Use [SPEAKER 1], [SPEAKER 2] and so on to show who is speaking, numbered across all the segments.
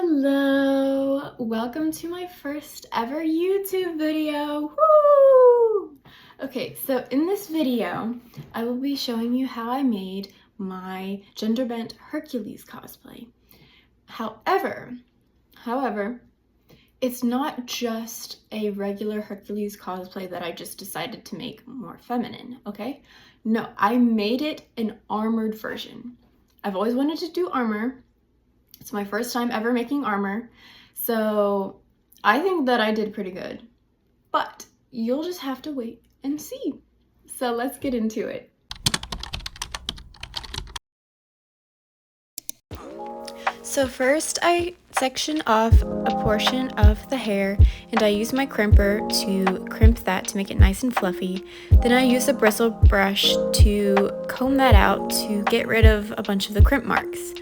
[SPEAKER 1] Hello! Welcome to my first ever YouTube video! Woo! Okay, so in this video, I will be showing you how I made my gender-bent Hercules cosplay. However, it's not just a regular Hercules cosplay that I just decided to make more feminine, okay? No, I made it an armored version. I've always wanted to do armor. It's my first time ever making armor, so I think that I did pretty good, but you'll just have to wait and see. So let's get into it. So first I section off a portion of the hair and I use my crimper to crimp that to make it nice and fluffy. Then I use a bristle brush to comb that out to get rid of a bunch of the crimp marks.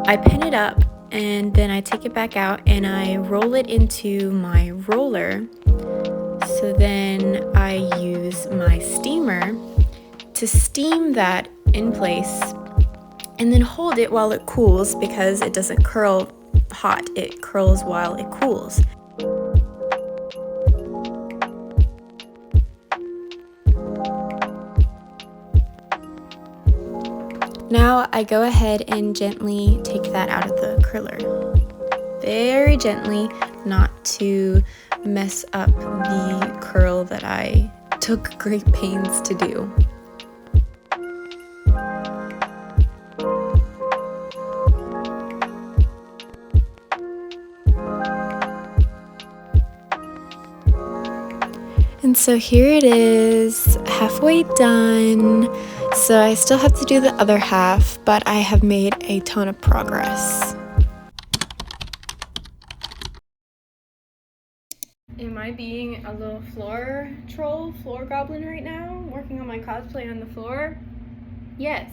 [SPEAKER 1] I pin it up and then I take it back out and I roll it into my roller. So then I use my steamer to steam that in place and then hold it while it cools because it doesn't curl hot, it curls while it cools. Now I go ahead and gently take that out of the curler. Very gently, not to mess up the curl that I took great pains to do. And so here it is, halfway done. So I still have to do the other half, but I have made a ton of progress. Am I being a little floor goblin right now, working on my cosplay on the floor? Yes.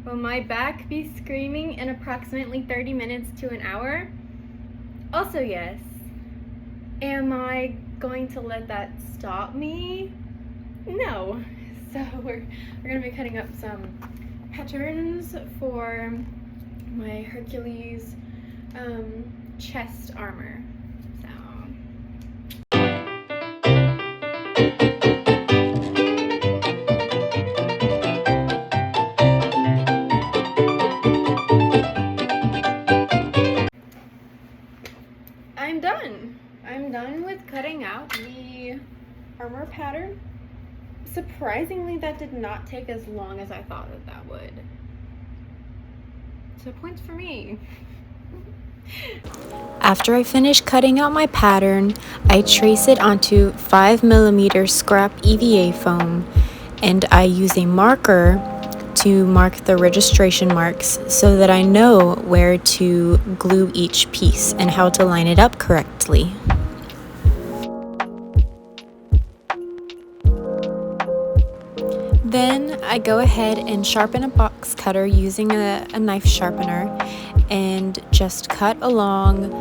[SPEAKER 1] Will my back be screaming in approximately 30 minutes to an hour? Also yes. Am I going to let that stop me? No. So we're gonna be cutting up some patterns for my Hercules chest armor. So I'm done with cutting out the armor pattern. Surprisingly, that did not take as long as I thought that would. So points for me. After I finish cutting out my pattern, I trace it onto 5mm scrap EVA foam and I use a marker to mark the registration marks so that I know where to glue each piece and how to line it up correctly. Then I go ahead and sharpen a box cutter using a knife sharpener and just cut along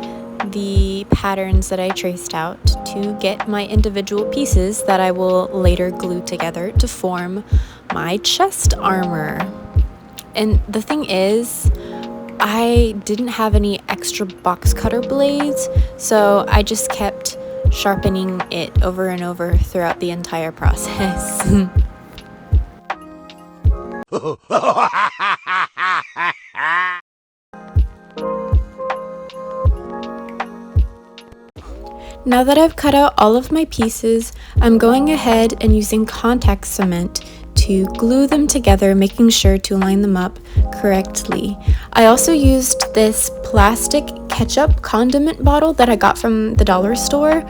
[SPEAKER 1] the patterns that I traced out to get my individual pieces that I will later glue together to form my chest armor. And the thing is, I didn't have any extra box cutter blades, so I just kept sharpening it over and over throughout the entire process. Now that I've cut out all of my pieces, I'm going ahead and using contact cement to glue them together, making sure to line them up correctly. I also used this plastic ketchup condiment bottle that I got from the dollar store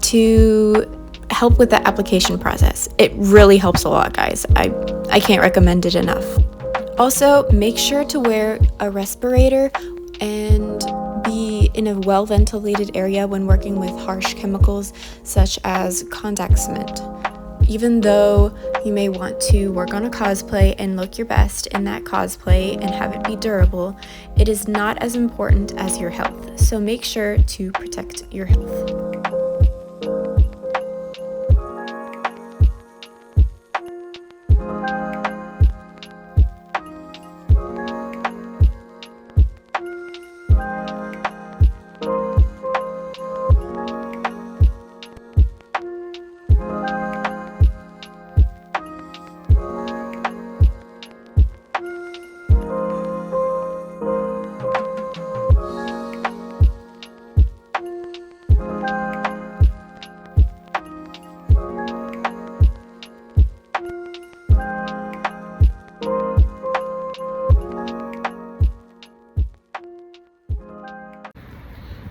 [SPEAKER 1] to help with the application process. It really helps a lot, guys. I can't recommend it enough. Also, make sure to wear a respirator and be in a well-ventilated area when working with harsh chemicals such as contact cement. Even though you may want to work on a cosplay and look your best in that cosplay and have it be durable, it is not as important as your health. So make sure to protect your health.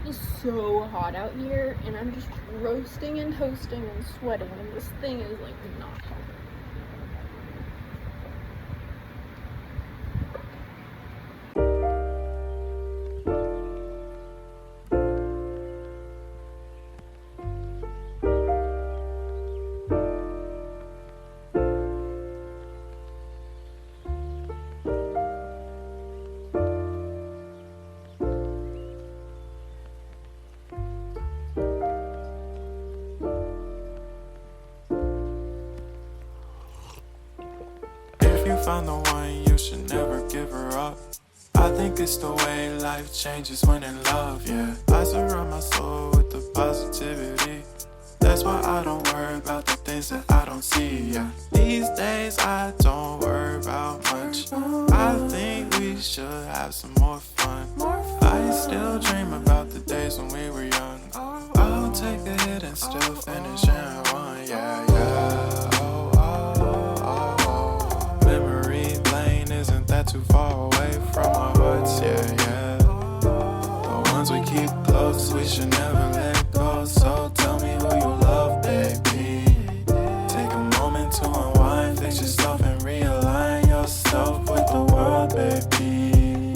[SPEAKER 1] It's so hot out here, and I'm just roasting and toasting and sweating, and this thing is like not helping.
[SPEAKER 2] If you find the one, you should never give her up. I think it's the way life changes when in love, yeah. I surround my soul with the positivity. That's why I don't worry about the things that I don't see, yeah. These days I don't worry about much. I think we should have some more fun. I still dream about the days when we were young. I'll take a hit and still finish in one, yeah, yeah. Oh, oh, oh, oh. Memory lane isn't that too far away from our hearts, yeah, yeah. The ones we keep close, we should never let go. So tell me who you love, baby. Take a moment to unwind, fix yourself and realign yourself with the world, baby.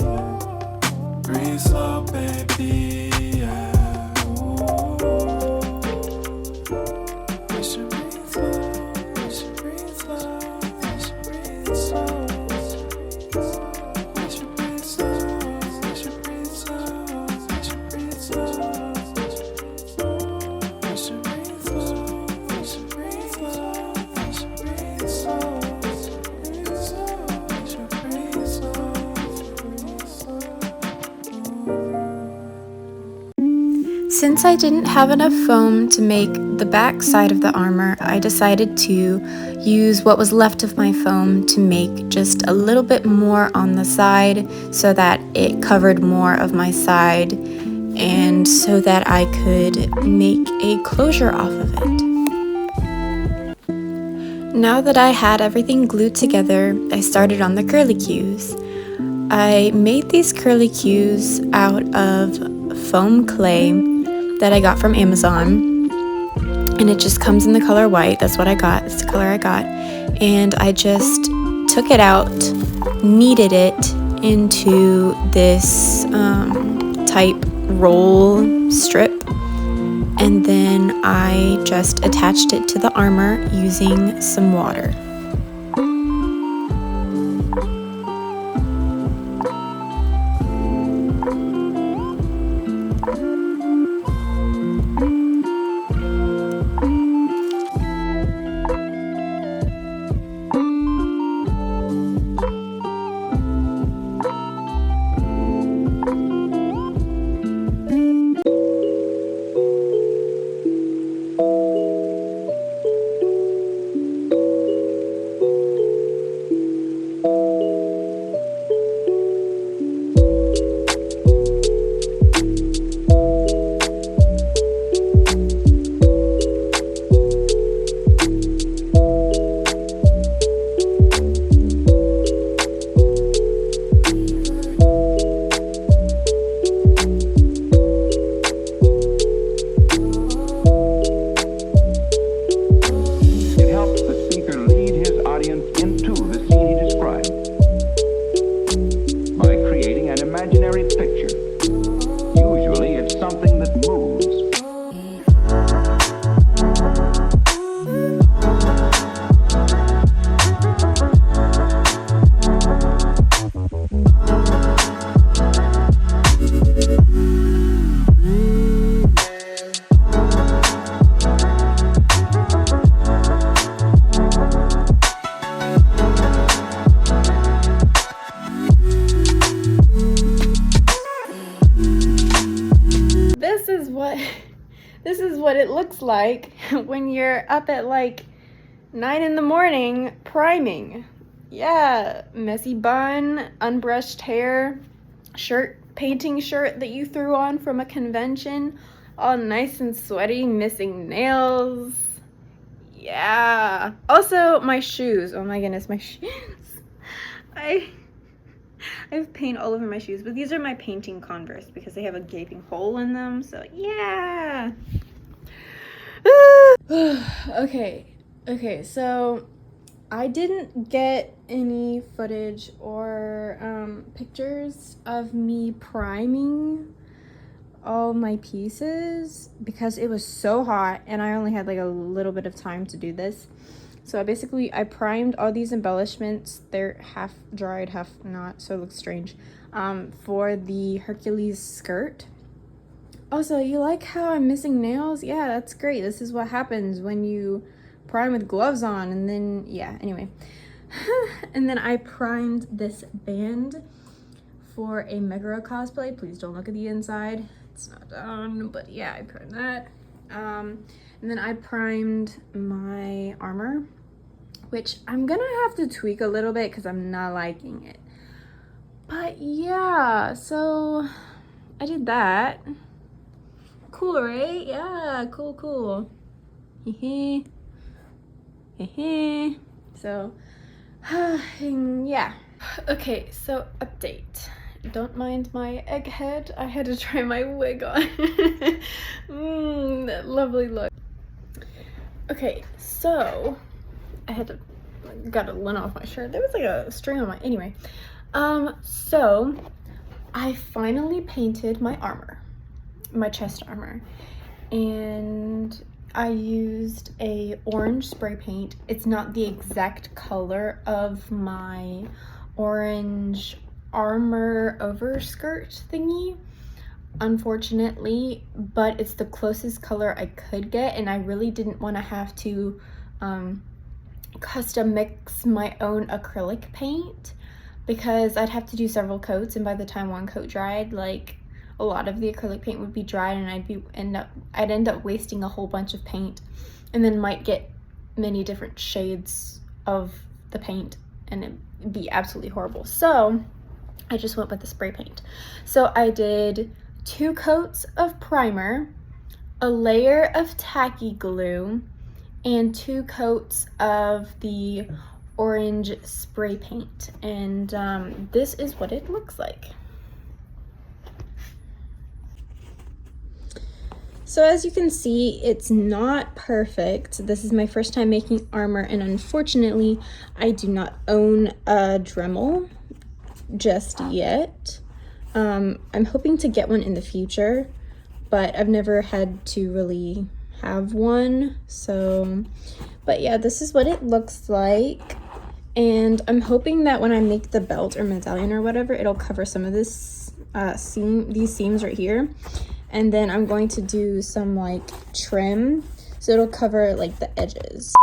[SPEAKER 2] Breathe slow, baby, yeah. We should breathe slow, we should breathe slow, we should breathe slow. We should breathe slow, we should breathe slow, we should breathe slow. We should breathe slow, we should breathe slow, we should breathe slow. We should breathe slow,
[SPEAKER 1] Since I didn't have enough foam to make the back side of the armor, I decided to use what was left of my foam to make just a little bit more on the side so that it covered more of my side and so that I could make a closure off of it. Now that I had everything glued together, I started on the curlicues. I made these curlicues out of foam clay that I got from Amazon, and it just comes in the color white. That's what I got. That's the color I got. And I just took it out, kneaded it into this type roll strip, and then I just attached it to the armor using some water. This is what it looks like when you're up at like 9 in the morning priming. Yeah, messy bun, unbrushed hair, painting shirt that you threw on from a convention, all nice and sweaty, missing nails. Yeah. Also, my shoes. Oh my goodness, my shoes. I have paint all over my shoes, but these are my painting Converse because they have a gaping hole in them, so yeah. Okay, so I didn't get any footage or pictures of me priming all my pieces because it was so hot and I only had like a little bit of time to do this. So basically I primed all these embellishments. They're half dried, half not, so it looks strange, for the Hercules skirt. Also, you like how I'm missing nails? Yeah, that's great. This is what happens when you prime with gloves on. And then, yeah, anyway. And then I primed this band for a Megara cosplay. Please don't look at the inside. It's not done, but yeah, I primed that. And then I primed my armor, which I'm gonna have to tweak a little bit because I'm not liking it. But yeah, so I did that. Cool, right? Yeah, cool. Hehe. Hehe. So, yeah. Okay, so update. Don't mind my egghead. I had to try my wig on. That lovely look. Okay, so I had to got a lint off my shirt. There was like a string on my anyway. So I finally painted my armor, my chest armor, and I used a orange spray paint. It's not the exact color of my orange armor overskirt thingy, unfortunately, but it's the closest color I could get, and I really didn't want to have to custom mix my own acrylic paint because I'd have to do several coats, and by the time one coat dried, like a lot of the acrylic paint would be dried, and I'd end up wasting a whole bunch of paint, and then might get many different shades of the paint, and it'd be absolutely horrible. So I just went with the spray paint. So I did 2 coats of primer, a layer of tacky glue, and 2 coats of the orange spray paint, and this is what it looks like. So as you can see, it's not perfect. This is my first time making armor, and unfortunately, I do not own a Dremel just yet. I'm hoping to get one in the future, but I've never had to really have one. So, but yeah, this is what it looks like. And I'm hoping that when I make the belt or medallion or whatever, it'll cover some of this these seams right here. And then I'm going to do some like trim, so it'll cover like the edges.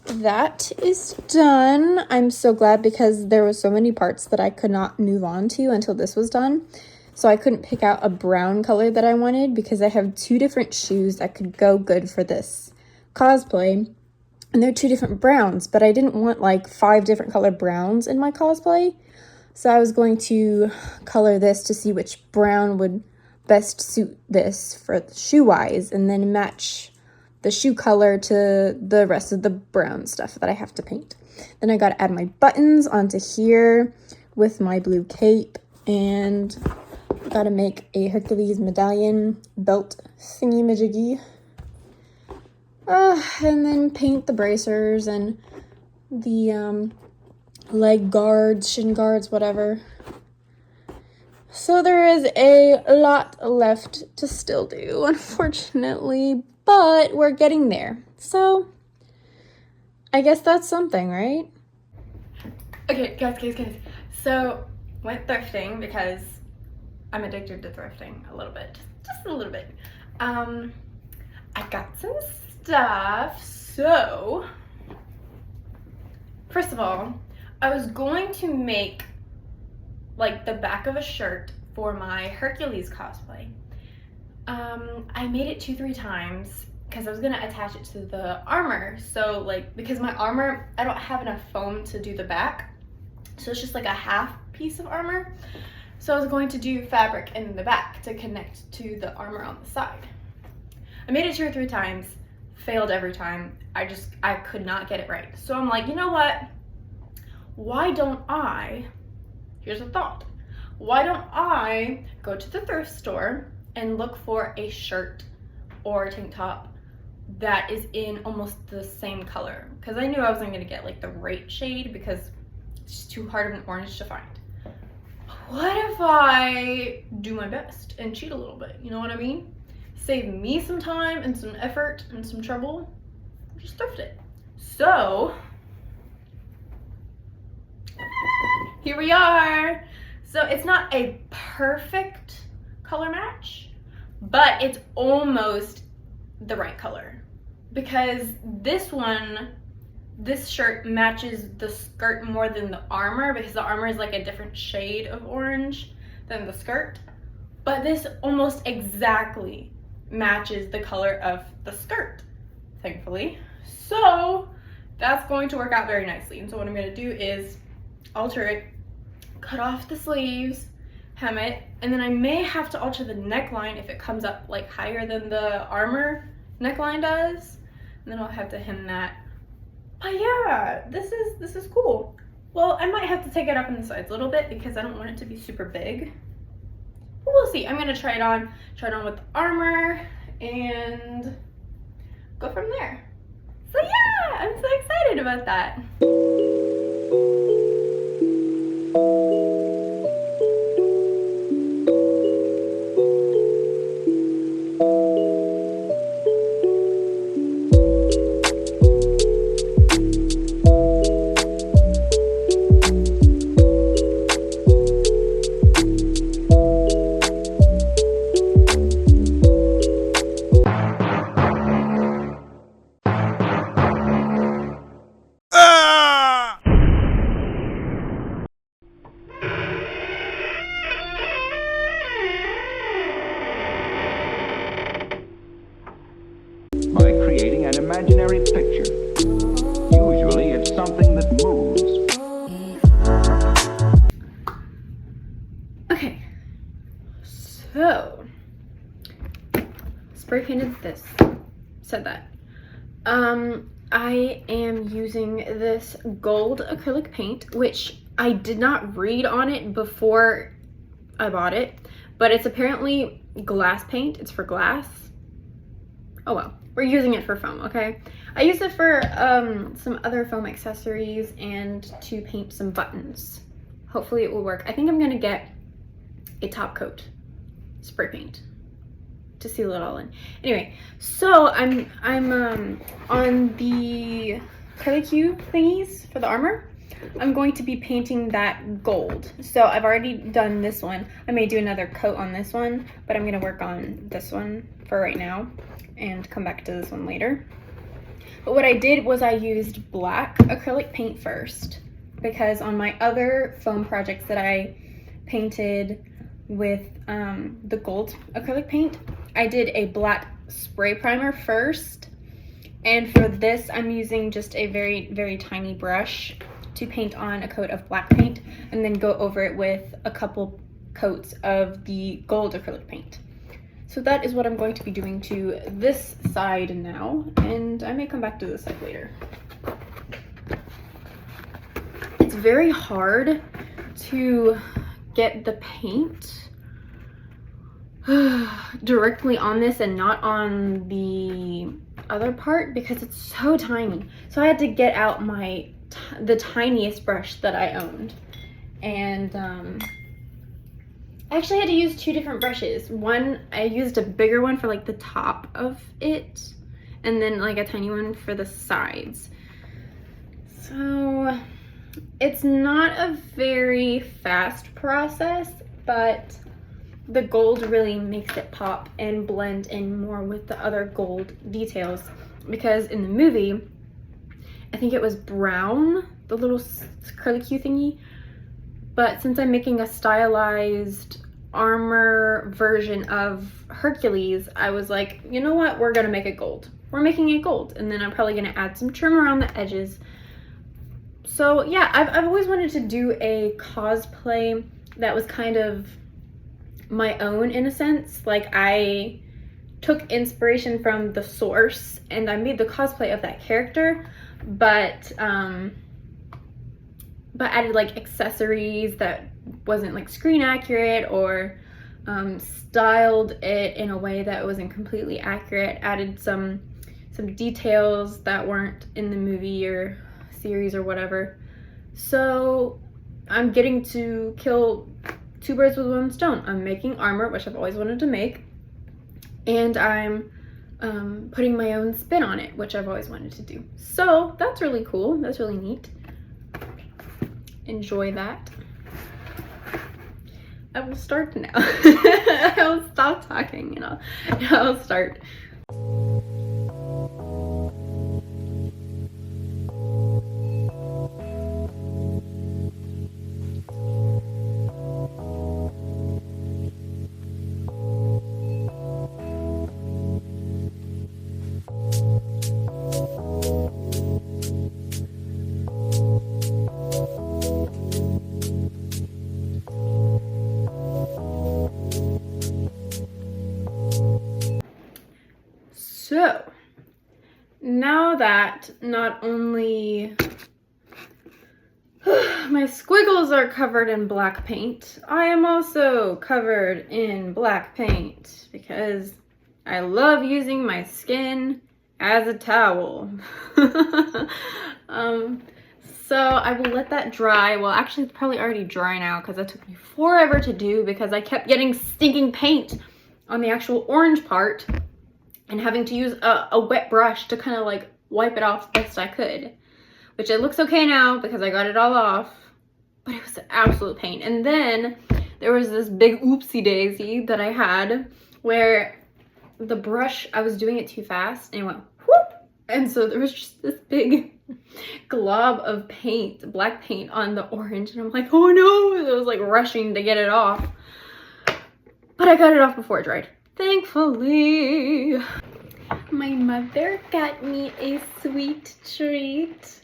[SPEAKER 1] That is done. I'm so glad because there were so many parts that I could not move on to until this was done. So I couldn't pick out a brown color that I wanted because I have 2 different shoes that could go good for this cosplay. And they're 2 different browns, but I didn't want like 5 different color browns in my cosplay. So I was going to color this to see which brown would best suit this for shoe-wise, and then match the shoe color to the rest of the brown stuff that I have to paint. Then I got to add my buttons onto here with my blue cape, and got to make a Hercules medallion belt thingy-majiggy. And then paint the bracers and the leg guards, shin guards, whatever. So there is a lot left to still do, unfortunately, but we're getting there. So I guess that's something, right? Okay, guys. So went thrifting because I'm addicted to thrifting a little bit, just a little bit. I got some stuff. So first of all, I was going to make like the back of a shirt for my Hercules cosplay. I made it 2-3 times because I was gonna attach it to the armor. So like, because my armor, I don't have enough foam to do the back, so it's just like a half piece of armor. So I was going to do fabric in the back to connect to the armor on the side. I made it 2 or 3 times, failed every time. I could not get it right. So I'm like, you know what? Why don't I here's a thought. Why don't I go to the thrift store and look for a shirt or a tank top that is in almost the same color? Because I knew I wasn't going to get like the right shade because it's just too hard of an orange to find. What if I do my best and cheat a little bit? You know what I mean? Save me some time and some effort and some trouble. Just thrift it. So here we are. So it's not a perfect color match, but it's almost the right color, because this shirt matches the skirt more than the armor, because the armor is like a different shade of orange than the skirt, but this almost exactly matches the color of the skirt, thankfully. So that's going to work out very nicely. And so what I'm going to do is alter it, cut off the sleeves, hem it, and then I may have to alter the neckline if it comes up like higher than the armor neckline does, and then I'll have to hem that. But yeah, this is cool. Well, I might have to take it up in the sides a little bit because I don't want it to be super big. But we'll see. I'm gonna try it on with the armor and go from there. So yeah, I'm so excited about that.
[SPEAKER 3] By creating an imaginary picture. Usually it's something that moves.
[SPEAKER 1] Okay, so spray painted this, said that. I am using this gold acrylic paint, which I did not read on it before I bought it, but it's apparently glass paint. It's for glass. Oh well, we're using it for foam, okay? I use it for some other foam accessories and to paint some buttons. Hopefully it will work. I think I'm gonna get a top coat spray paint to seal it all in. Anyway, so I'm on the curlicue thingies for the armor. I'm going to be painting that gold. So I've already done this one. I may do another coat on this one, but I'm gonna work on this one for right now and come back to this one later. But what I did was I used black acrylic paint first, because on my other foam projects that I painted with the gold acrylic paint, I did a black spray primer first, and for this I'm using just a very, very tiny brush to paint on a coat of black paint and then go over it with a couple coats of the gold acrylic paint. So that is what I'm going to be doing to this side now, and I may come back to this side later. It's very hard to get the paint directly on this and not on the other part because it's so tiny. So I had to get out the tiniest brush that I owned, and I actually had to use two different brushes. One, I used a bigger one for like the top of it, and then like a tiny one for the sides. So it's not a very fast process, but the gold really makes it pop and blend in more with the other gold details, because in the movie, I think it was brown, the little curlicue thingy, but since I'm making a stylized armor version of Hercules, I was like, you know what, we're gonna make it gold. We're making it gold, and then I'm probably gonna add some trim around the edges. So yeah, I've always wanted to do a cosplay that was kind of my own in a sense. Like, I took inspiration from the source and I made the cosplay of that character, but added like accessories that wasn't like screen accurate, or styled it in a way that wasn't completely accurate, added some details that weren't in the movie or series or whatever. So I'm getting to kill two birds with one stone. I'm making armor, which I've always wanted to make, and I'm putting my own spin on it, which I've always wanted to do. So that's really cool. That's really neat. Enjoy that. I will start now. I will stop talking and I'll start. So now that not only my squiggles are covered in black paint, I am also covered in black paint because I love using my skin as a towel. So I will let that dry. Well, actually it's probably already dry now because that took me forever to do because I kept getting stinking paint on the actual orange part and having to use a wet brush to kind of like wipe it off the best I could, which it looks okay now because I got it all off, but it was an absolute pain. And then there was this big oopsie daisy that I had where the brush, I was doing it too fast and it went whoop, and so there was just this big glob of paint, black paint on the orange, and I'm like, oh no, and I was like rushing to get it off, but I got it off before it dried. Thankfully. My mother got me a sweet treat.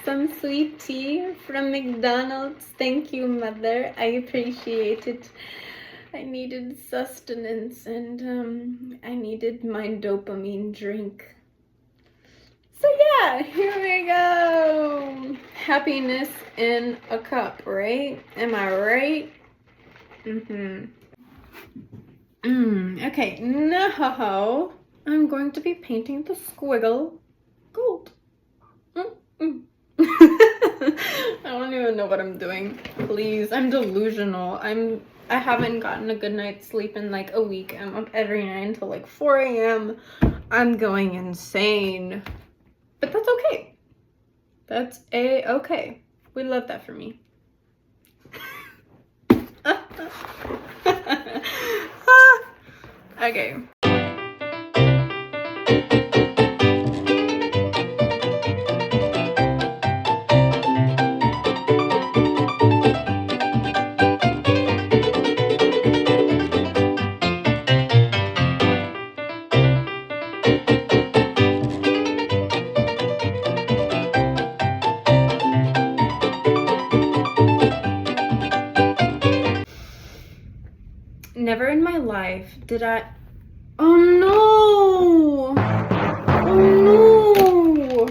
[SPEAKER 1] Some sweet tea from McDonald's. Thank you, Mother. I appreciate it. I needed sustenance and I needed my dopamine drink. So yeah, here we go. Happiness in a cup, right? Am I right? Okay, now I'm going to be painting the squiggle gold. I don't even know what I'm doing. Please, I'm delusional. I haven't gotten a good night's sleep in like a week. I'm up every night until like 4 a.m. I'm going insane. But that's okay. That's a-okay. We love that for me. Okay. Never in my life did I... Oh no! Oh no!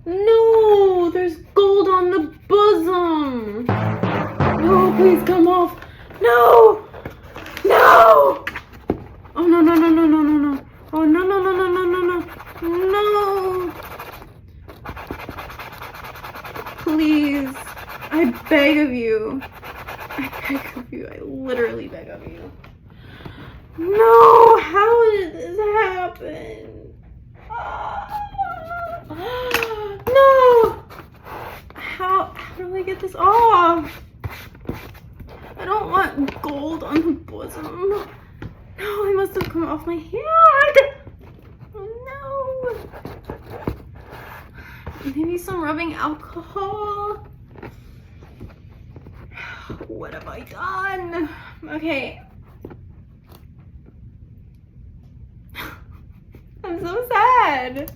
[SPEAKER 1] No! There's gold on the bosom! No, please come off! No! No! Oh no, no, no, no, no, no, no! Oh no, no, no, no, no, no, no! No! Please, I beg of you. I beg of you. I literally beg of you. No! How did this happen? No! How do I get this off? I don't want gold on the bosom. No, I must have come off my hand. No. Maybe some rubbing alcohol. What have I done? Okay. I'm so sad.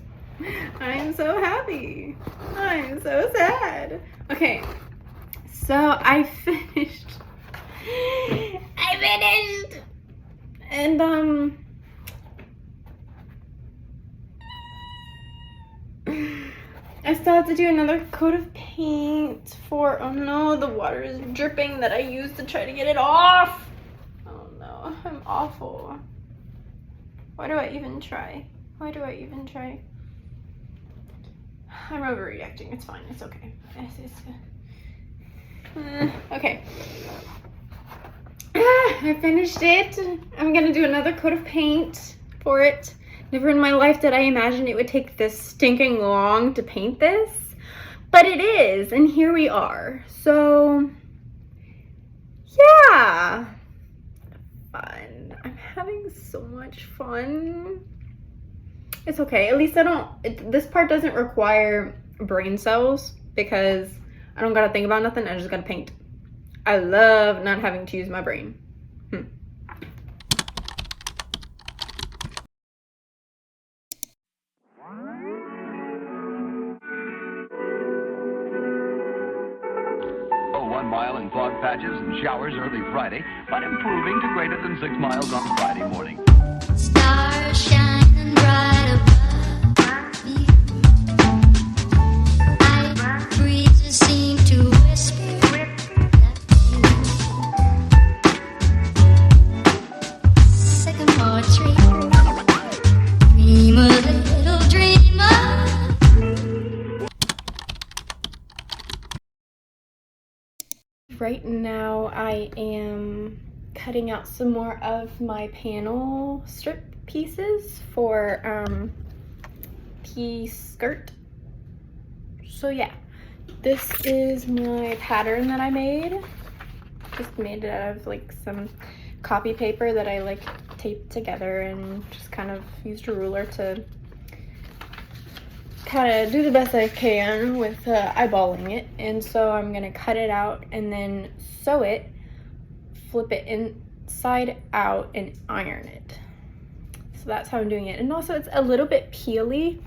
[SPEAKER 1] I'm so happy. I'm so sad. Okay. So I finished. And I'm still have to do another coat of paint for, oh no, the water is dripping that I used to try to get it off. Oh no, I'm awful. Why do I even try? Why do I even try? I'm overreacting. It's fine. It's okay. Okay. I finished it. I'm gonna do another coat of paint for it. Never in my life did I imagine it would take this stinking long to paint this, but it is, and here we are. So, yeah, fun. I'm having so much fun. It's okay. At least this part doesn't require brain cells because I don't gotta think about nothing. I just gotta paint. I love not having to use my brain.
[SPEAKER 3] Oh, 1 mile in fog patches and showers early Friday, but improving to greater than 6 miles on Friday morning.
[SPEAKER 4] Stars shining bright above me. Night breezes seem to whisper that sycamore tree. Dream a little dreamer.
[SPEAKER 1] Right now I am cutting out some more of my panel strip pieces for the skirt. So yeah, this is my pattern that I made. Just made it out of like some copy paper that I like taped together and just kind of used a ruler to kind of do the best I can with eyeballing it. And so I'm gonna cut it out and then sew it, flip it inside out, and iron it. So that's how I'm doing it. And also it's a little bit peely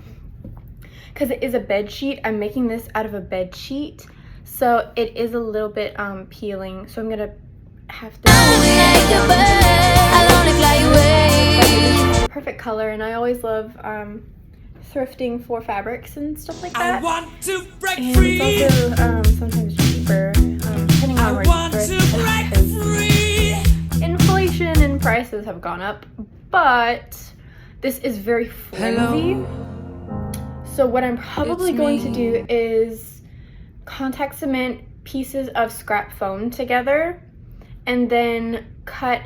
[SPEAKER 1] because it is a bed sheet. I'm making this out of a bed sheet, so it is a little bit peeling. So I'm gonna have to perfect color. And I always love thrifting for fabrics and stuff like that.
[SPEAKER 5] I want to break
[SPEAKER 1] and
[SPEAKER 5] free.
[SPEAKER 1] it's also sometimes cheaper, depending on where you thrift, because inflation and prices have gone up. But this is very flimsy. So what I'm probably going to do is contact cement pieces of scrap foam together and then cut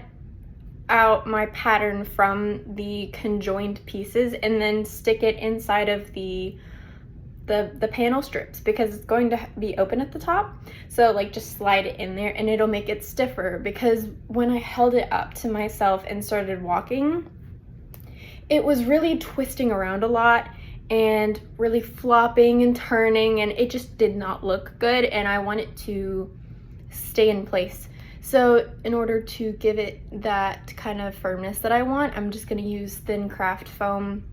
[SPEAKER 1] out my pattern from the conjoined pieces and then stick it inside of the panel strips, because it's going to be open at the top. So like just slide it in there and it'll make it stiffer, because when I held it up to myself and started walking, it was really twisting around a lot and really flopping and turning, and it just did not look good, and I want it to stay in place. So in order to give it that kind of firmness that I want, I'm just going to use thin craft foam,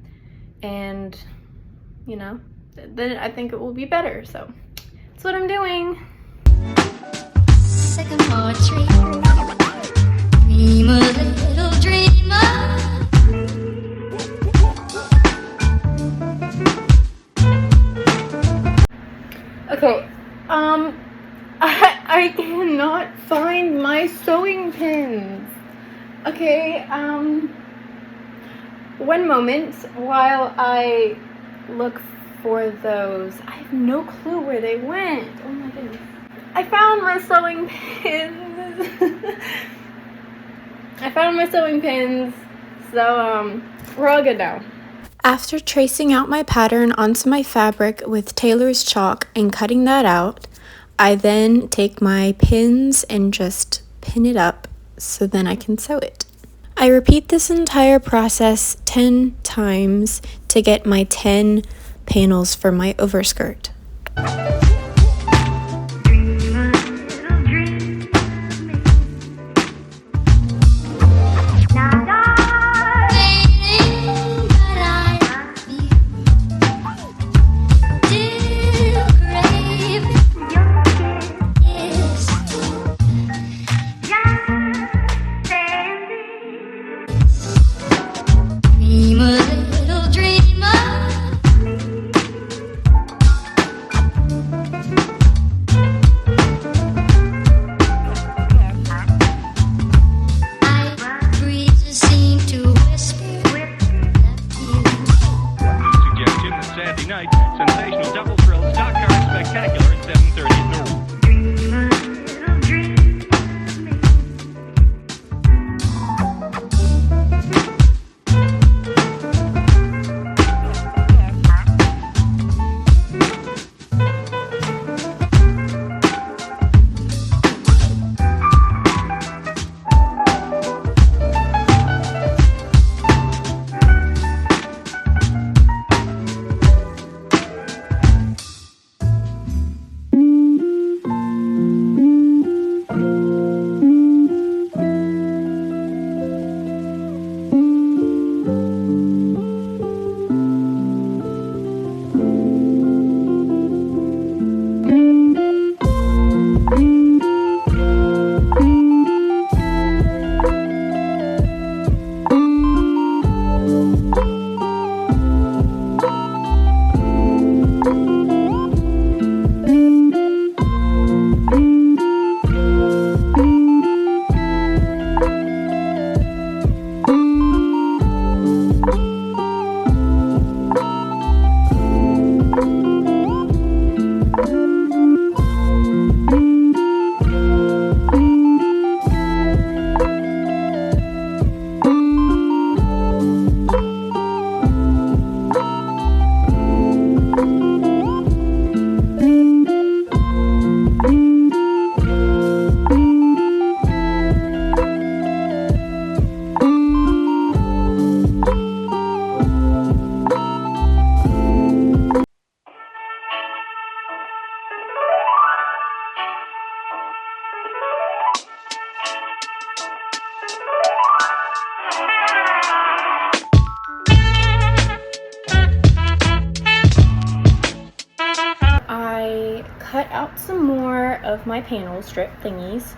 [SPEAKER 1] and you know, then I think it will be better. So that's what I'm doing.
[SPEAKER 4] Sycamore tree. Dream a little dreamer.
[SPEAKER 1] Okay, I cannot find my sewing pins. Okay, one moment while I look for those. I have no clue where they went. Oh my goodness. I found my sewing pins. I found my sewing pins. So, we're all good now. After tracing out my pattern onto my fabric with tailor's chalk and cutting that out, I then take my pins and just pin it up so then I can sew it. I repeat this entire process 10 times to get my 10 panels for my overskirt. I cut out some more of my panel strip thingies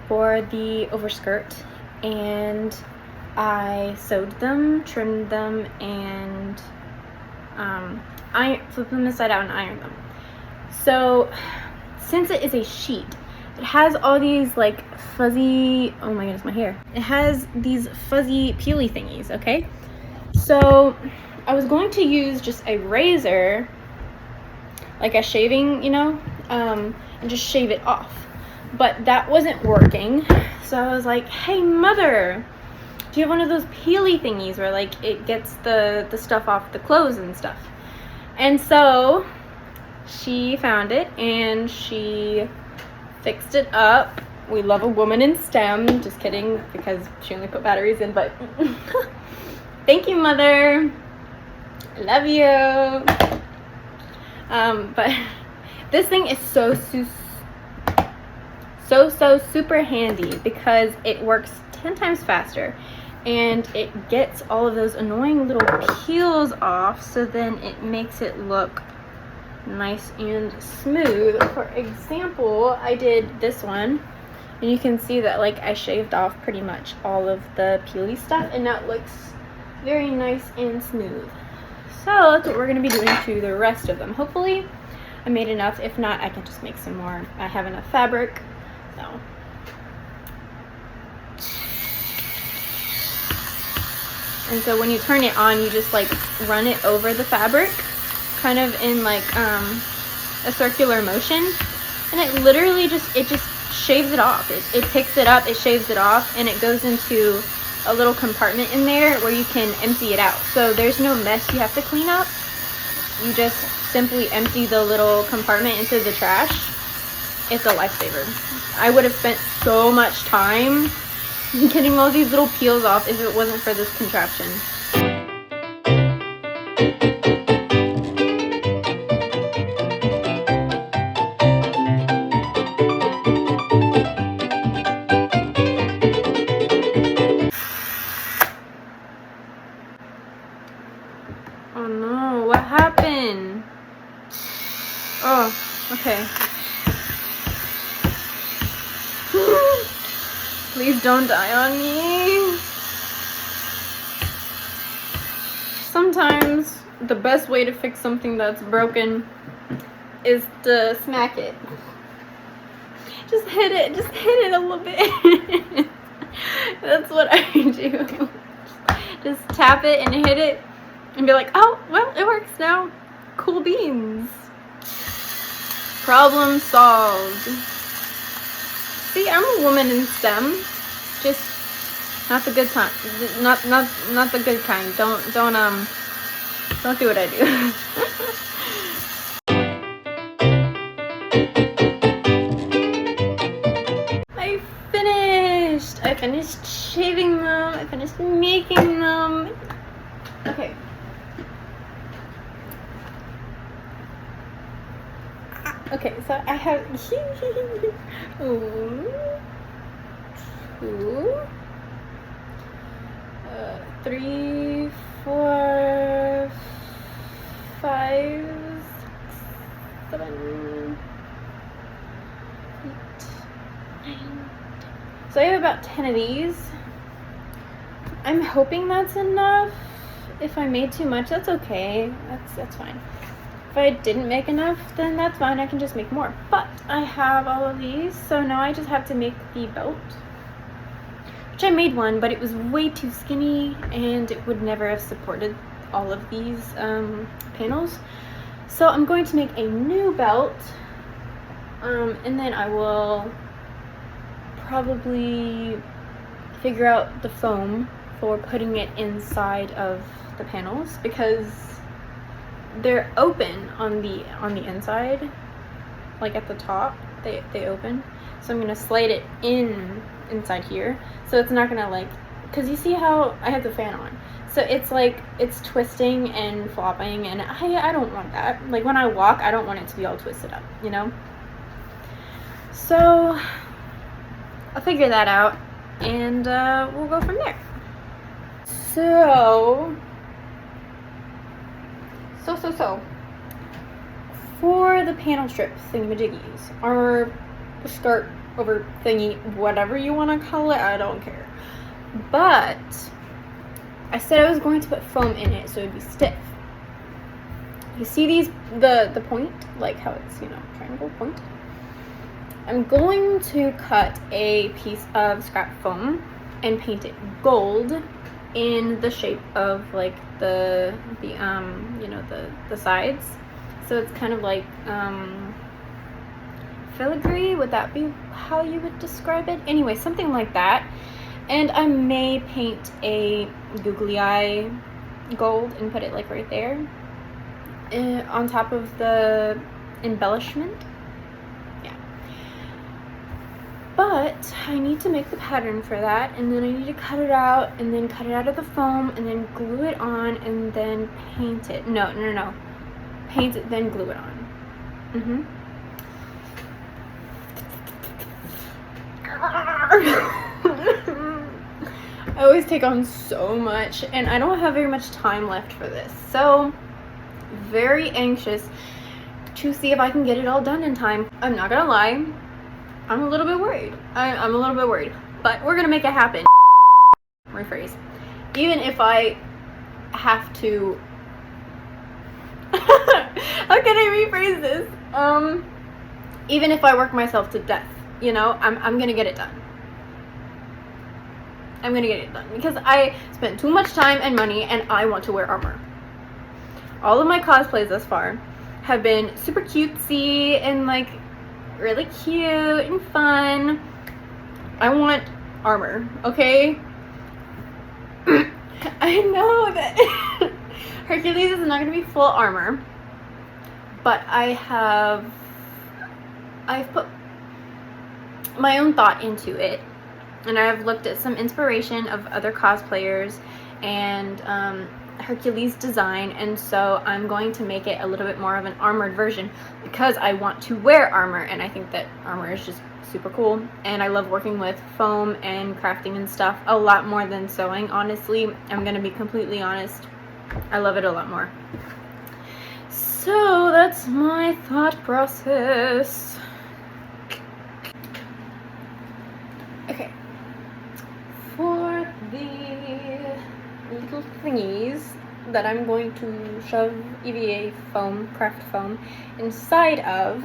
[SPEAKER 1] for the overskirt, and I sewed them, trimmed them, and I flipped them inside out and ironed them. So since it is a sheet, it has all these like fuzzy, oh my goodness, my hair. It has these fuzzy peely thingies, okay? So I was going to use just a razor, like a shaving, and just shave it off. But that wasn't working. So I was like, hey mother, do you have one of those peely thingies where like it gets the stuff off the clothes and stuff? And so she found it and she fixed it up. We love a woman in STEM. Just kidding, because she only put batteries in, but thank you, mother. I love you. But this thing is so super handy because it works 10 times faster and it gets all of those annoying little peels off, so then it makes it look nice and smooth. For example, I did this one and you can see that like I shaved off pretty much all of the peely stuff and now it looks very nice and smooth. So that's what we're going to be doing to the rest of them. Hopefully I made enough. If not, I can just make some more. I have enough fabric. So and so when you turn it on, you just like run it over the fabric, kind of in like a circular motion, and it literally just shaves it off. It picks it up, it shaves it off, and it goes into a little compartment in there where you can empty it out. So there's no mess you have to clean up. You just simply empty the little compartment into the trash. It's a lifesaver. I would have spent so much time getting all these little peels off if it wasn't for this contraption. Oh no, what happened? Oh, okay. Please don't die on me. Sometimes the best way to fix something that's broken is to smack it. Just hit it a little bit. That's what I do. Just tap it and hit it and be like, oh, well, it works now. Cool beans. Problem solved. See, I'm a woman in STEM. Just not the good time. Not the good kind. Don't do what I do. I finished shaving them. I finished making them. Okay. Okay, so I have 3, 4, 5, 6, 7, 8, 9. So I have about 10 of these. I'm hoping that's enough. If I made too much, that's okay. That's fine. If I didn't make enough, then that's fine. I can just make more. But I have all of these, so now I just have to make the belt. Which I made one, but it was way too skinny, and it would never have supported all of these panels. So I'm going to make a new belt, and then I will probably figure out the foam for putting it inside of the panels, because they're open on the inside, like at the top they open. So I'm gonna slide it inside here, so it's not gonna like, because you see how I have the fan on, so it's like it's twisting and flopping, and I don't want that. Like when I walk, I don't want it to be all twisted up, you know. So I'll figure that out, and we'll go from there. So for the panel strip thingamajiggies, armor, skirt over thingy, whatever you want to call it, I don't care. But I said I was going to put foam in it so it'd be stiff. You see these, the point, like how it's, you know, triangle point? I'm going to cut a piece of scrap foam and paint it gold in the shape of like the you know, the sides. So it's kind of like filigree, would that be how you would describe it? Anyway, something like that. And I may paint a googly eye gold and put it like right there on top of the embellishment. Yeah. But I need to make the pattern for that, and then I need to cut it out, and then cut it out of the foam, and then glue it on, and then paint it. No. Paint it, then glue it on. I always take on so much, and I don't have very much time left for this, so very anxious to see if I can get it all done in time. I'm not gonna lie, I'm a little bit worried. I'm a little bit worried, but we're gonna make it happen. Rephrase. Even if I have to how can I rephrase this? Even if I work myself to death, you know, I'm gonna get it done. I'm gonna get it done because I spent too much time and money, and I want to wear armor. All of my cosplays thus far have been super cutesy and like really cute and fun. I want armor, okay? I know that Hercules is not gonna be full armor, but I've put my own thought into it, and I've looked at some inspiration of other cosplayers and Hercules design, and so I'm going to make it a little bit more of an armored version because I want to wear armor, and I think that armor is just super cool, and I love working with foam and crafting and stuff a lot more than sewing. Honestly, I'm gonna be completely honest, I love it a lot more. So that's my thought process. Okay, for the little thingies that I'm going to shove EVA foam, craft foam, inside of,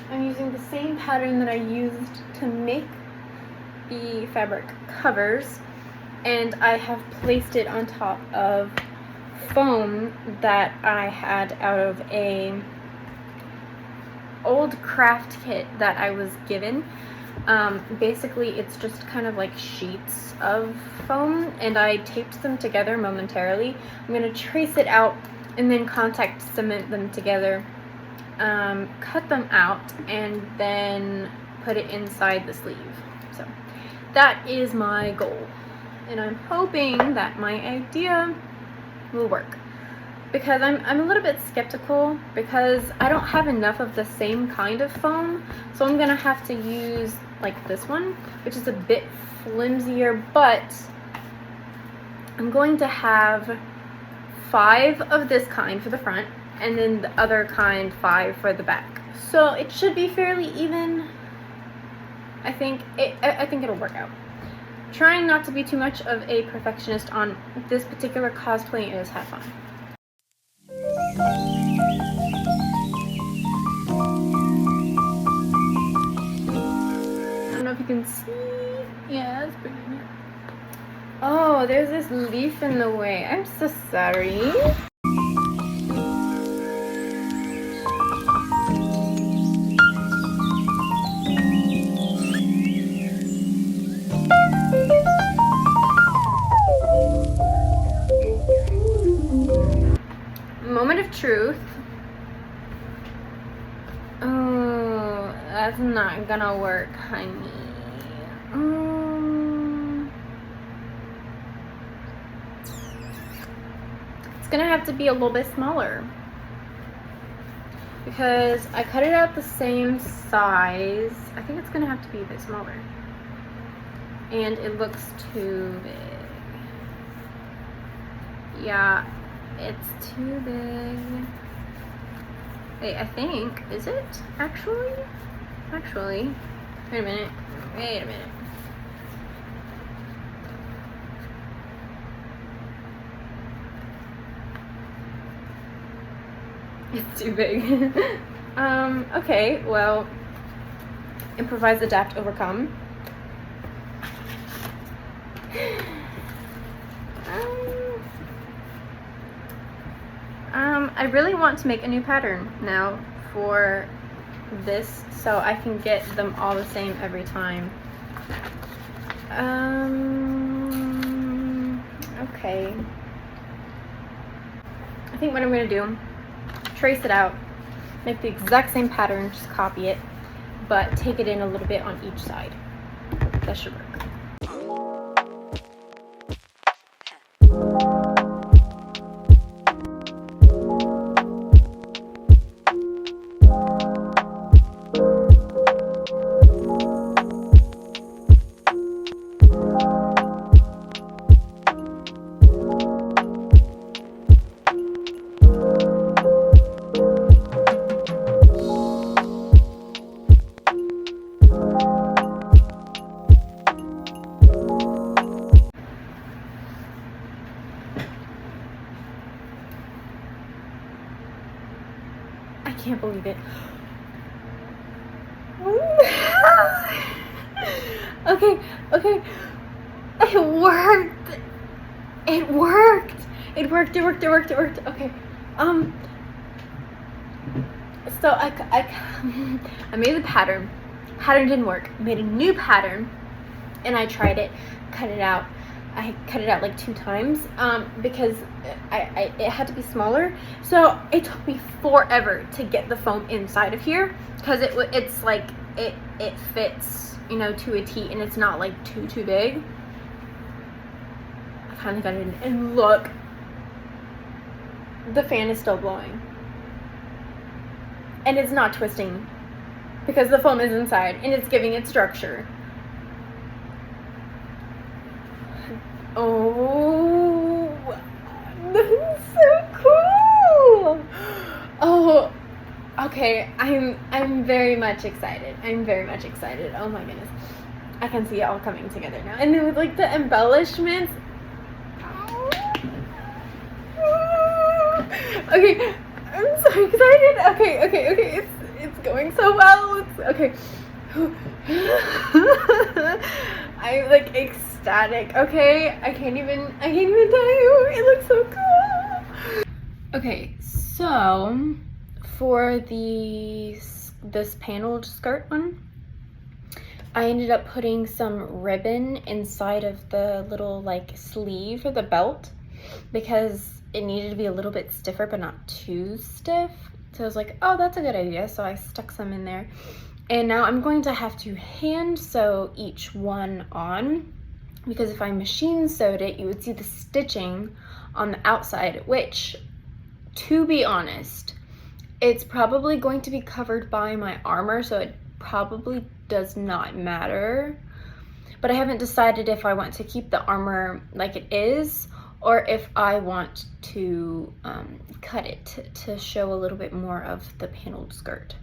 [SPEAKER 1] I'm using the same pattern that I used to make the fabric covers, and I have placed it on top of foam that I had out of a old craft kit that I was given. Basically it's just kind of like sheets of foam, and I taped them together momentarily. I'm going to trace it out and then contact cement them together, cut them out, and then put it inside the sleeve. So that is my goal, and I'm hoping that my idea will work, because I'm a little bit skeptical because I don't have enough of the same kind of foam, so I'm gonna have to use like this one, which is a bit flimsier, but I'm going to have 5 of this kind for the front, and then the other kind 5 for the back, so it should be fairly even. I think it'll work out. Trying not to be too much of a perfectionist on this particular cosplay is have fun. I don't know if you can see. Yeah, it's pretty neat. Oh, there's this leaf in the way. I'm so sorry. Moment of truth. Oh, that's not gonna work, honey. It's gonna have to be a little bit smaller because I cut it out the same size. I think it's gonna have to be a bit smaller, and it looks too big. Yeah, it's too big. Wait, I think, is it actually? Actually, wait a minute. Wait a minute. It's too big. Okay, well, improvise, adapt, overcome. I really want to make a new pattern now for this so I can get them all the same every time. Okay. I think what I'm gonna do, trace it out, make the exact same pattern, just copy it, but take it in a little bit on each side. That should work. I can't believe it. Okay. It worked. It worked. Okay. So I made the pattern. Pattern didn't work. I made a new pattern, and I tried it. Cut it out. I cut it out like 2 times because it had to be smaller. So it took me forever to get the foam inside of here because it's like it fits, you know, to a T, and it's not like too big. I finally got it in, and look, the fan is still blowing, and it's not twisting because the foam is inside and it's giving it structure. Oh, that's so cool. Oh, okay. I'm very much excited. Oh my goodness. I can see it all coming together now. And then with like the embellishments. Okay, I'm so excited. Okay. It's going so well. Okay. I'm like ecstatic. Okay, I can't even tell you. It looks so cool. Okay, so for this paneled skirt one, I ended up putting some ribbon inside of the little like sleeve for the belt because it needed to be a little bit stiffer but not too stiff. So I was like, oh, that's a good idea. So I stuck some in there. And now I'm going to have to hand sew each one on because if I machine sewed it, you would see the stitching on the outside, which, to be honest, it's probably going to be covered by my armor, so it probably does not matter. But I haven't decided if I want to keep the armor like it is or if I want to cut it to show a little bit more of the paneled skirt.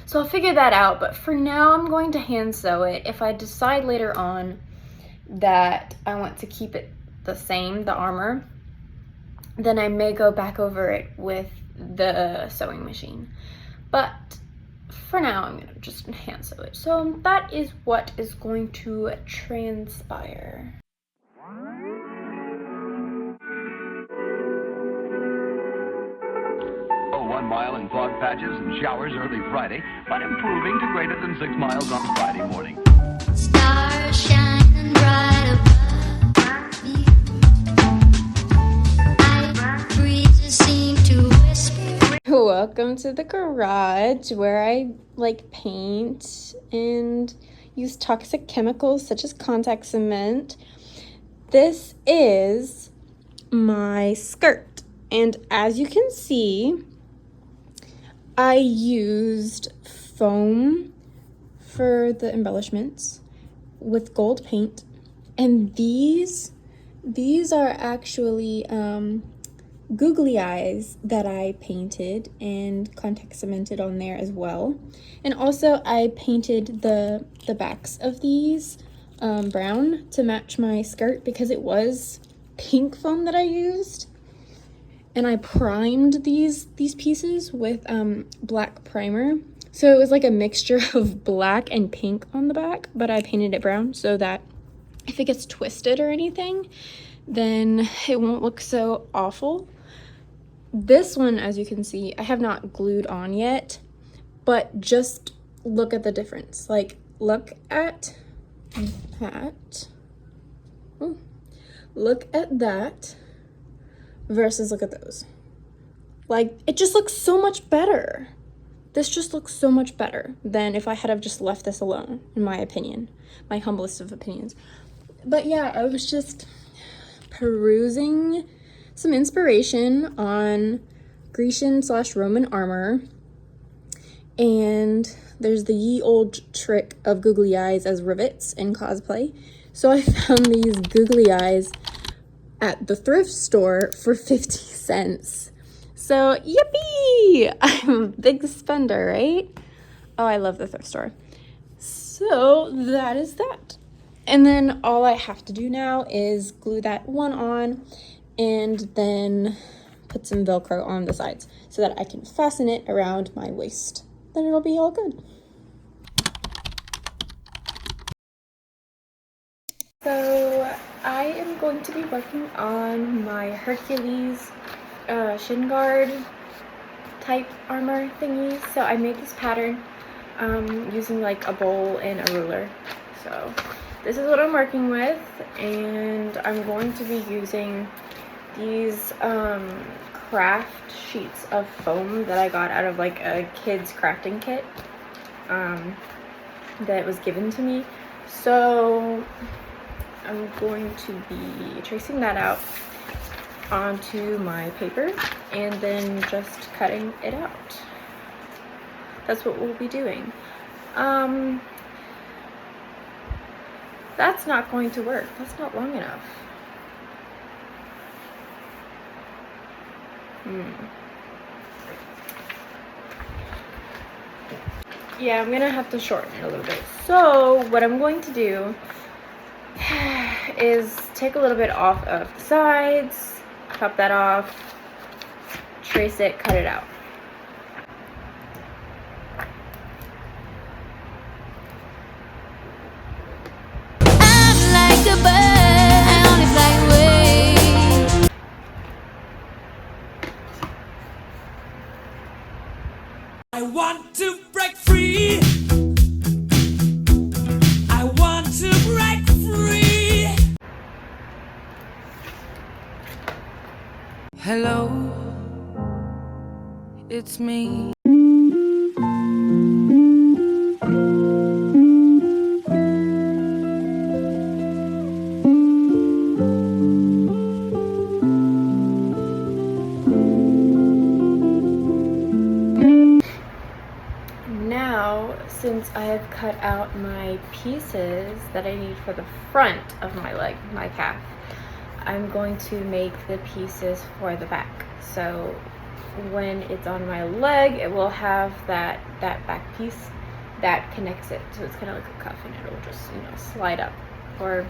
[SPEAKER 1] So I'll figure that out, but for now I'm going to hand sew it. If I decide later on that I want to keep it the same, the armor, then I may go back over it with the sewing machine. But for now I'm gonna just hand sew it. So that is what is going to transpire.
[SPEAKER 3] Oh, 1 mile in fog patches and showers early Friday, but improving to greater than 6 miles on Friday morning.
[SPEAKER 4] Stars shining bright above you. Night breezes seem to whisper.
[SPEAKER 1] Welcome to the garage where I like paint and use toxic chemicals such as contact cement. This is my skirt, and as you can see, I used foam for the embellishments with gold paint, and these These are actually googly eyes that I painted and contact cemented on there as well. And also I painted the backs of these brown to match my skirt because it was pink foam that I used. And I primed these pieces with black primer. So it was like a mixture of black and pink on the back, but I painted it brown so that if it gets twisted or anything, then it won't look so awful. This one, as you can see, I have not glued on yet, but just look at the difference. Like, look at that. Ooh. Look at that versus look at those. Like, it just looks so much better. This just looks so much better than if I had have just left this alone, in my opinion. My humblest of opinions. But yeah, I was just perusing some inspiration on Grecian/Roman armor, and there's the ye old trick of googly eyes as rivets in cosplay. So I found these googly eyes at the thrift store for 50 cents. So yippee! I'm a big spender, right? Oh, I love the thrift store. So that is that. And then all I have to do now is glue that one on and then put some Velcro on the sides so that I can fasten it around my waist. Then it'll be all good. So I am going to be working on my Hercules shin guard type armor thingies. So I made this pattern using like a bowl and a ruler. So this is what I'm working with, and I'm going to be using these craft sheets of foam that I got out of like a kid's crafting kit that was given to me. So I'm going to be tracing that out onto my paper and then just cutting it out. That's what we'll be doing. That's not going to work. That's not long enough. Yeah, I'm gonna have to shorten it a little bit. So what I'm going to do is take a little bit off of the sides, chop that off, trace it, cut it out.
[SPEAKER 5] I want to break free. I want to break free. Hello, it's me.
[SPEAKER 1] Since I have cut out my pieces that I need for the front of my leg, my calf, I'm going to make the pieces for the back. So when it's on my leg, it will have that back piece that connects it. So it's kind of like a cuff, and it'll just, you know, slide up. Or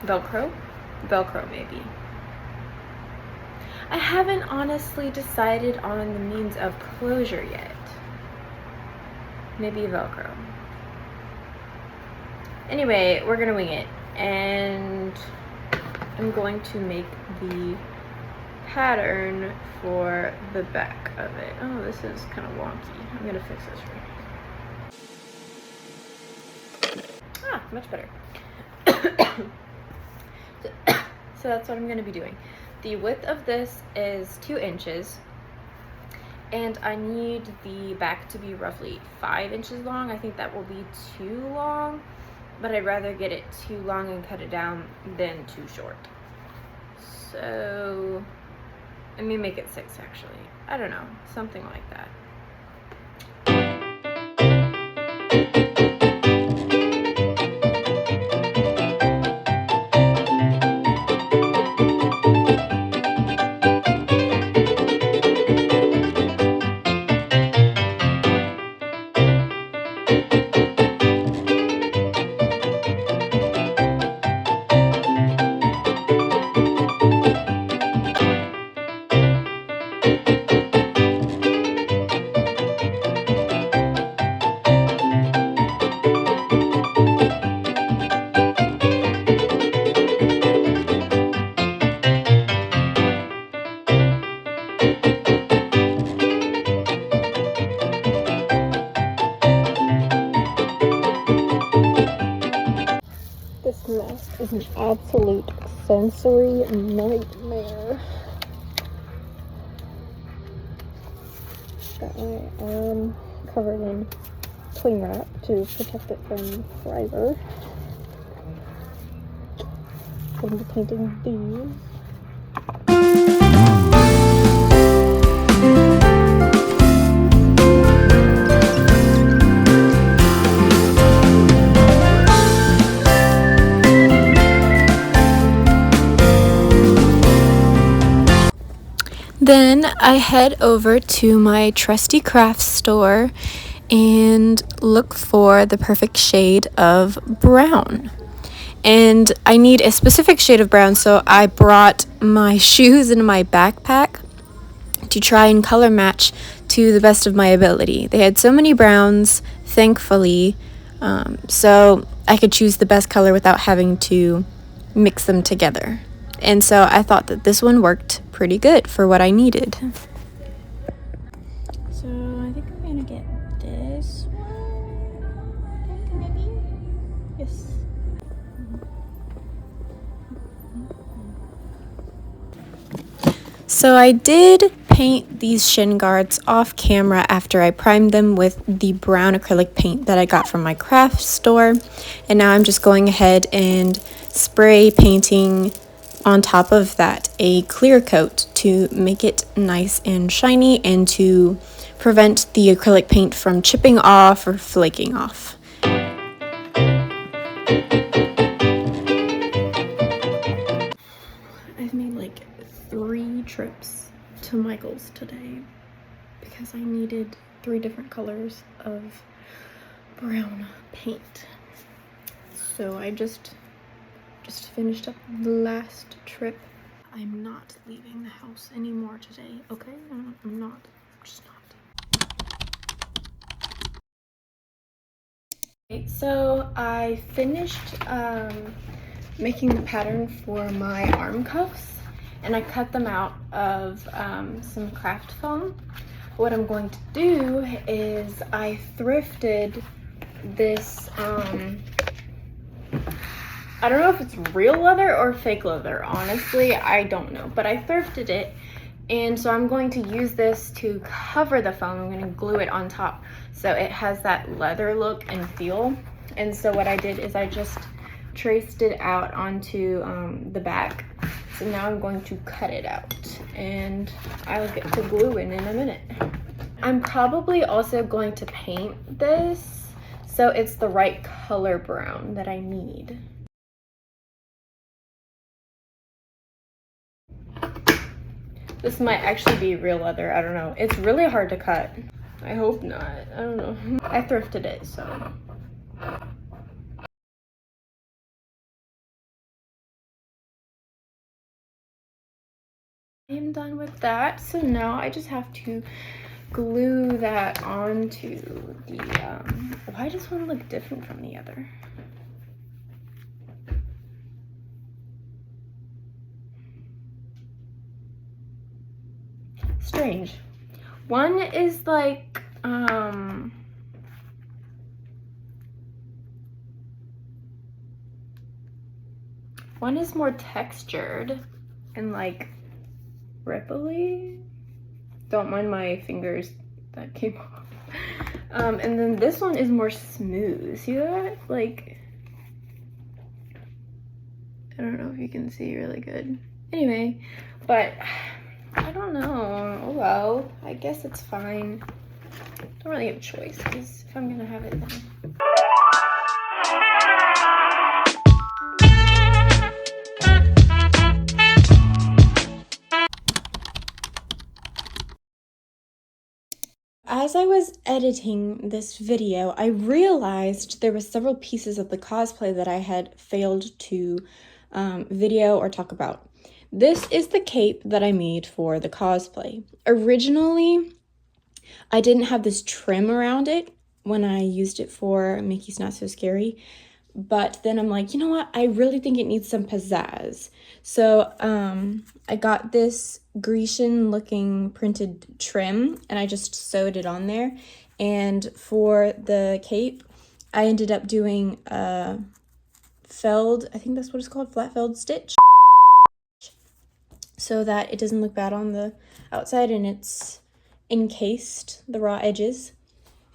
[SPEAKER 1] Velcro maybe. I haven't honestly decided on the means of closure yet. Maybe Velcro. Anyway, we're gonna wing it, and I'm going to make the pattern for the back of it. Oh, this is kind of wonky. I'm gonna fix this right. Ah, much better. So that's what I'm gonna be doing. The width of this is 2 inches, and I need the back to be roughly 5 inches long. I think that will be too long, but I'd rather get it too long and cut it down than too short. So, I may make it 6 actually. I don't know, something like that. This mask is an absolute sensory nightmare. Got my arm covered in cling wrap to protect it from fiber. Going to be painting these. Then I head over to my trusty crafts store and look for the perfect shade of brown. And I need a specific shade of brown, so I brought my shoes and my backpack to try and color match to the best of my ability. They had so many browns, thankfully, so I could choose the best color without having to mix them together. And so I thought that this one worked pretty good for what I needed. So I think I'm gonna get this one, maybe? Yes. So I did paint these shin guards off camera after I primed them with the brown acrylic paint that I got from my craft store. And now I'm just going ahead and spray painting on top of that a clear coat to make it nice and shiny and to prevent the acrylic paint from chipping off or flaking off. I've made like 3 trips to Michael's today because I needed 3 different colors of brown paint. So I just finished up the last trip. I'm not leaving the house anymore today, okay? I'm not. I'm just not. Okay, so I finished making the pattern for my arm cuffs, and I cut them out of some craft foam. What I'm going to do is I thrifted this I don't know if it's real leather or fake leather, honestly, I don't know, but I thrifted it, and so I'm going to use this to cover the foam. I'm going to glue it on top so it has that leather look and feel. And so what I did is I just traced it out onto the back. So now I'm going to cut it out, and I'll get to glue in a minute. I'm probably also going to paint this so it's the right color brown that I need. This might actually be real leather, I don't know. It's really hard to cut. I hope not, I don't know. I thrifted it, so. I am done with that, so now I just have to glue that onto the, why does one look different from the other? Strange. One is like, one is more textured and like ripply. Don't mind my fingers that came off. And then this one is more smooth. See that? Like, I don't know if you can see really good. Anyway, but I don't know. Oh well, I guess it's fine. Don't really have a choice because if I'm gonna have it then. As I was editing this video, I realized there were several pieces of the cosplay that I had failed to video or talk about. This is the cape that I made for the cosplay. Originally, I didn't have this trim around it when I used it for Mickey's Not So Scary, but then I'm like, you know what? I really think it needs some pizzazz. So I got this Grecian looking printed trim and I just sewed it on there. And for the cape, I ended up doing a felled, I think that's what it's called, flat felled stitch, so that it doesn't look bad on the outside and it's encased the raw edges.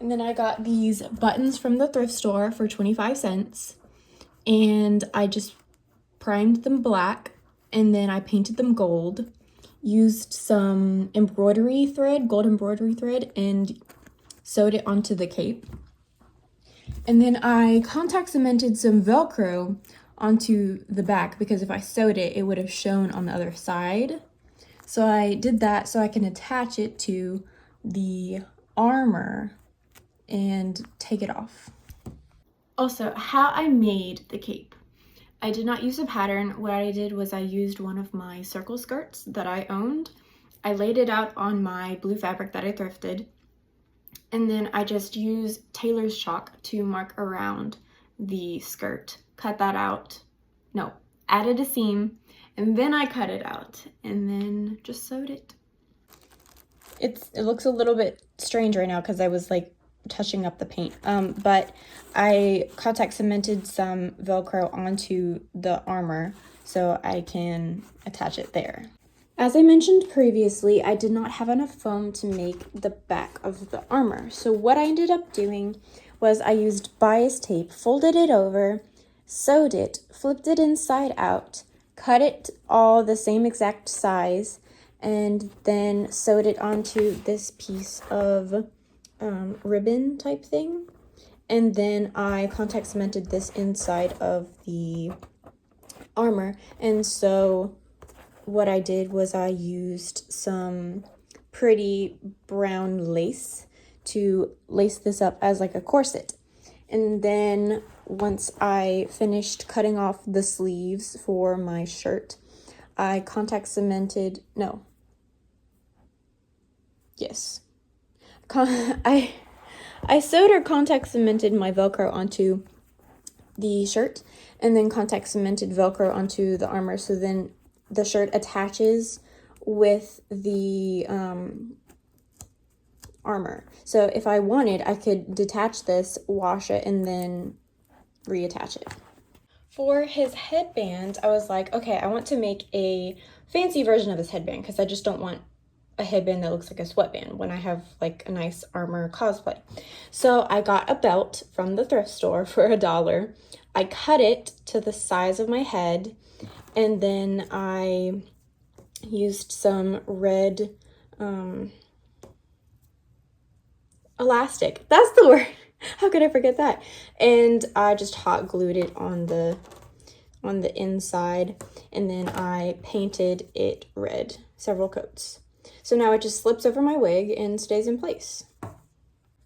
[SPEAKER 1] And then I got these buttons from the thrift store for 25 cents, and I just primed them black and then I painted them gold, used some embroidery thread, gold embroidery thread, and sewed it onto the cape. And then I contact cemented some Velcro onto the back, because if I sewed it, it would have shown on the other side. So I did that so I can attach it to the armor and take it off. Also, how I made the cape. I did not use a pattern. What I did was I used one of my circle skirts that I owned. I laid it out on my blue fabric that I thrifted, and then I just used tailor's chalk to mark around the skirt. Cut that out. No, added a seam, and then I cut it out, and then just sewed it. It looks a little bit strange right now because I was like touching up the paint, but I contact cemented some Velcro onto the armor so I can attach it there. As I mentioned previously, I did not have enough foam to make the back of the armor. So what I ended up doing was I used bias tape, folded it over, sewed it, flipped it inside out, cut it all the same exact size, and then sewed it onto this piece of ribbon type thing. And then I contact cemented this inside of the armor. And so what I did was I used some pretty brown lace to lace this up as like a corset. And then once I finished cutting off the sleeves for my shirt, I contact cemented, no, yes, I sewed or contact cemented my Velcro onto the shirt, and then contact cemented Velcro onto the armor, so then the shirt attaches with the armor. So if I wanted, I could detach this, wash it, and then reattach it. For his headband, I was like, okay, I want to make a fancy version of this headband because I just don't want a headband that looks like a sweatband when I have like a nice armor cosplay. So I got a belt from the thrift store for $1. I cut it to the size of my head, and then I used some red elastic. That's the word. How could I forget that? And I just hot glued it on the inside, and then I painted it red, several coats. So now it just slips over my wig and stays in place.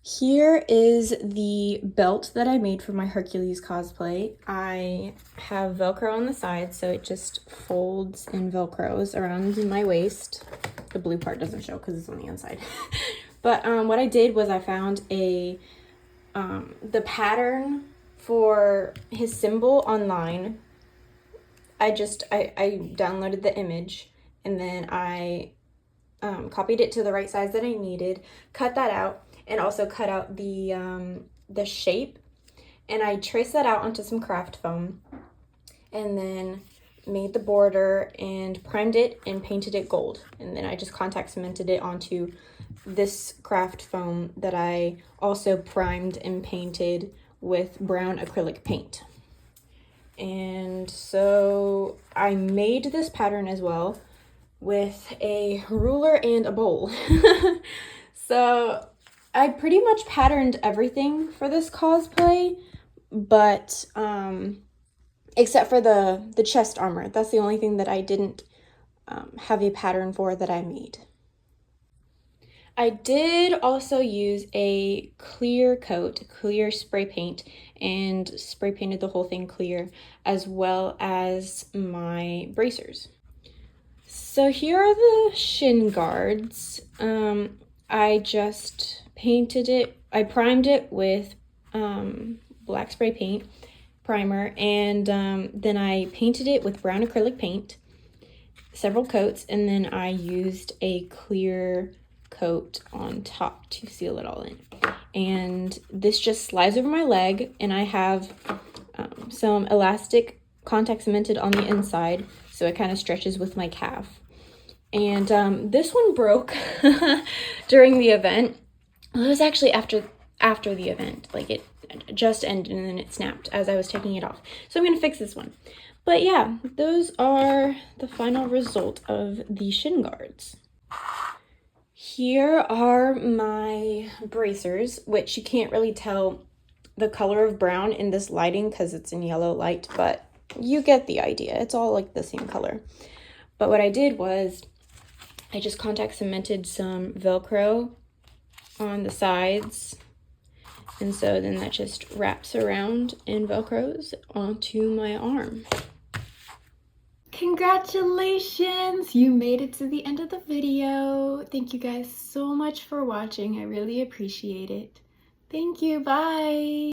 [SPEAKER 1] Here is the belt that I made for my Hercules cosplay. I have Velcro on the side, so it just folds and Velcros around my waist. The blue part doesn't show because it's on the inside. But what I did was I found the pattern for his symbol online. I downloaded the image, and then I copied it to the right size that I needed, cut that out, and also cut out the shape, and I traced that out onto some craft foam, and then made the border and primed it and painted it gold, and then I just contact cemented it onto this craft foam that I also primed and painted with brown acrylic paint. And so I made this pattern as well with a ruler and a bowl. So I pretty much patterned everything for this cosplay, but except for the chest armor. That's the only thing that I didn't have a pattern for that I made. I did also use a clear coat, clear spray paint, and spray painted the whole thing clear, as well as my bracers. So here are the shin guards. I just painted it, I primed it with black spray paint primer, and then I painted it with brown acrylic paint, several coats, and then I used a clear coat on top to seal it all in. And this just slides over my leg, and I have some elastic contact cemented on the inside, so it kind of stretches with my calf. And this one broke during the event. Well, it was actually after the event. Like, it just ended and then it snapped as I was taking it off. So I'm going to fix this one. But yeah, those are the final result of the shin guards. Here are my bracers, which you can't really tell the color of brown in this lighting because it's in yellow light, but you get the idea. It's all like the same color. But what I did was I just contact cemented some Velcro on the sides, and so then that just wraps around and Velcros onto my arm. Congratulations! You made it to the end of the video. Thank you guys so much for watching. I really appreciate it. Thank you. Bye!